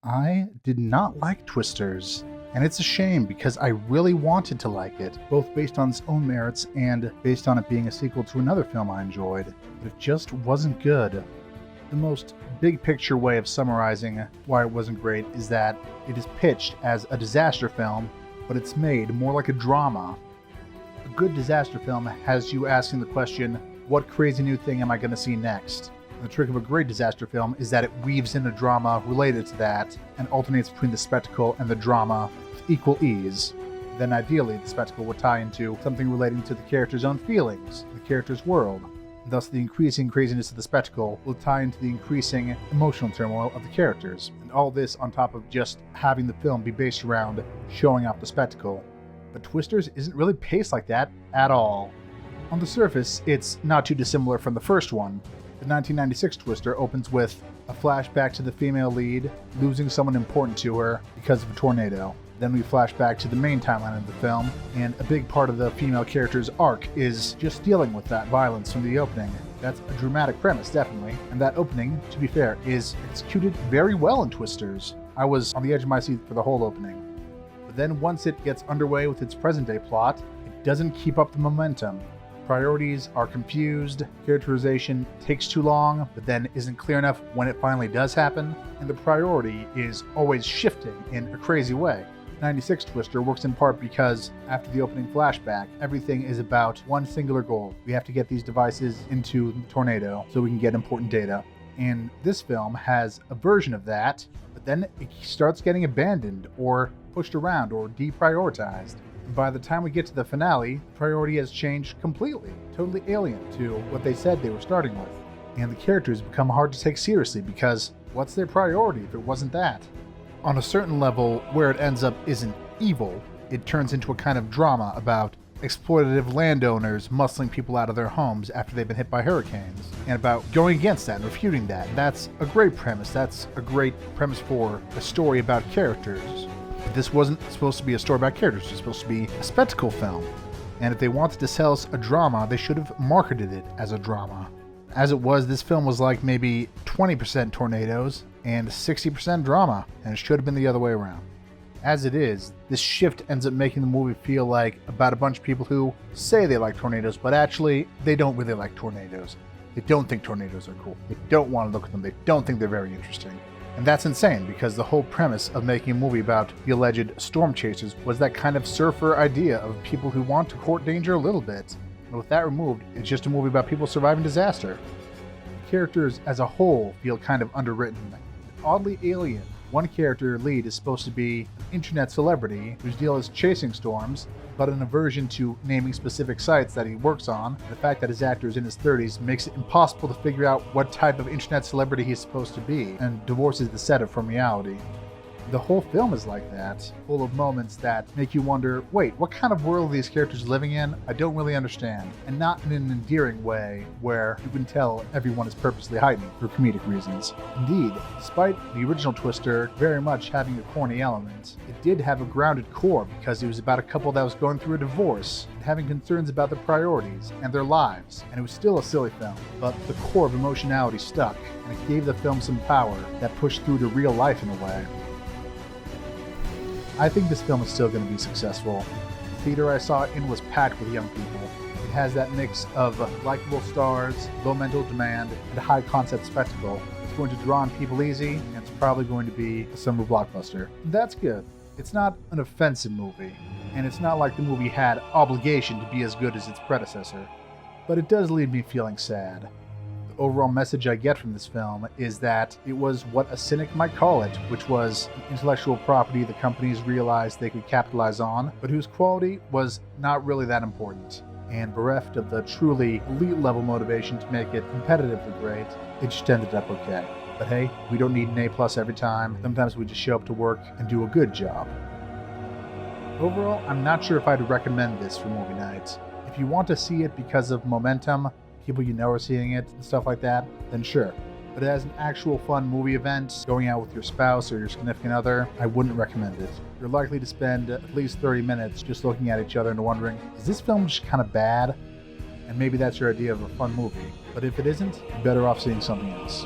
I did not like Twisters, and it's a shame because I really wanted to like it, both based on its own merits and based on it being a sequel to another film I enjoyed, but it just wasn't good. The most big picture way of summarizing why it wasn't great is that it is pitched as a disaster film, but it's made more like a drama. A good disaster film has you asking the question, what crazy new thing am I going to see next? The trick of a great disaster film is that it weaves in a drama related to that and alternates between the spectacle and the drama with equal ease. Then ideally, the spectacle would tie into something relating to the character's own feelings, the character's world. Thus, the increasing craziness of the spectacle will tie into the increasing emotional turmoil of the characters. And all this on top of just having the film be based around showing off the spectacle. But Twisters isn't really paced like that at all. On the surface, it's not too dissimilar from the first one. The 1996 Twister opens with a flashback to the female lead losing someone important to her because of a tornado. Then we flash back to the main timeline of the film, and a big part of the female character's arc is just dealing with that violence from the opening. That's a dramatic premise, definitely, and that opening, to be fair, is executed very well in Twisters. I was on the edge of my seat for the whole opening. But then once it gets underway with its present-day plot, it doesn't keep up the momentum. Priorities are confused, characterization takes too long, but then isn't clear enough when it finally does happen, and the priority is always shifting in a crazy way. 96 Twister works in part because, after the opening flashback, everything is about one singular goal. We have to get these devices into the tornado so we can get important data. And this film has a version of that, but then it starts getting abandoned or pushed around or deprioritized. By the time we get to the finale, priority has changed completely, totally alien to what they said they were starting with. And the characters become hard to take seriously because what's their priority if it wasn't that? On a certain level, where it ends up isn't evil, it turns into a kind of drama about exploitative landowners muscling people out of their homes after they've been hit by hurricanes, and about going against that and refuting that. That's a great premise. That's a great premise for a story about characters. But this wasn't supposed to be a story about characters. It was supposed to be a spectacle film. And if they wanted to sell us a drama, they should have marketed it as a drama. As it was, this film was like maybe 20% tornadoes and 60% drama, and it should have been the other way around. As it is, this shift ends up making the movie feel like about a bunch of people who say they like tornadoes, but actually, they don't really like tornadoes. They don't think tornadoes are cool. They don't want to look at them. They don't think they're very interesting. And that's insane, because the whole premise of making a movie about the alleged storm chasers was that kind of surfer idea of people who want to court danger a little bit. But with that removed, it's just a movie about people surviving disaster. The characters as a whole feel kind of underwritten, oddly alien. One character lead is supposed to be an internet celebrity whose deal is chasing storms, but an aversion to naming specific sites that he works on. The fact that his actor is in his 30s makes it impossible to figure out what type of internet celebrity he's supposed to be, and divorces the setup from reality. The whole film is like that, full of moments that make you wonder, wait, what kind of world are these characters living in? I don't really understand. And not in an endearing way where you can tell everyone is purposely hiding for comedic reasons. Indeed, despite the original Twister very much having a corny element, it did have a grounded core because it was about a couple that was going through a divorce and having concerns about their priorities and their lives. And it was still a silly film, but the core of emotionality stuck, and it gave the film some power that pushed through to real life in a way. I think this film is still going to be successful. The theater I saw it in was packed with young people. It has that mix of likable stars, low mental demand, and high concept spectacle. It's going to draw on people easy, and it's probably going to be a summer blockbuster. That's good. It's not an offensive movie, and it's not like the movie had obligation to be as good as its predecessor. But it does leave me feeling sad. The overall message I get from this film is that it was what a cynic might call it, which was an intellectual property the companies realized they could capitalize on, but whose quality was not really that important. And bereft of the truly elite level motivation to make it competitively great, it just ended up okay. But hey, we don't need an A+ every time. Sometimes we just show up to work and do a good job. Overall, I'm not sure if I'd recommend this for movie night. If you want to see it because of momentum, people you know are seeing it, and stuff like that, then sure. But as an actual fun movie event, going out with your spouse or your significant other, I wouldn't recommend it. You're likely to spend at least 30 minutes just looking at each other and wondering, is this film just kind of bad? And maybe that's your idea of a fun movie. But if it isn't, you're better off seeing something else.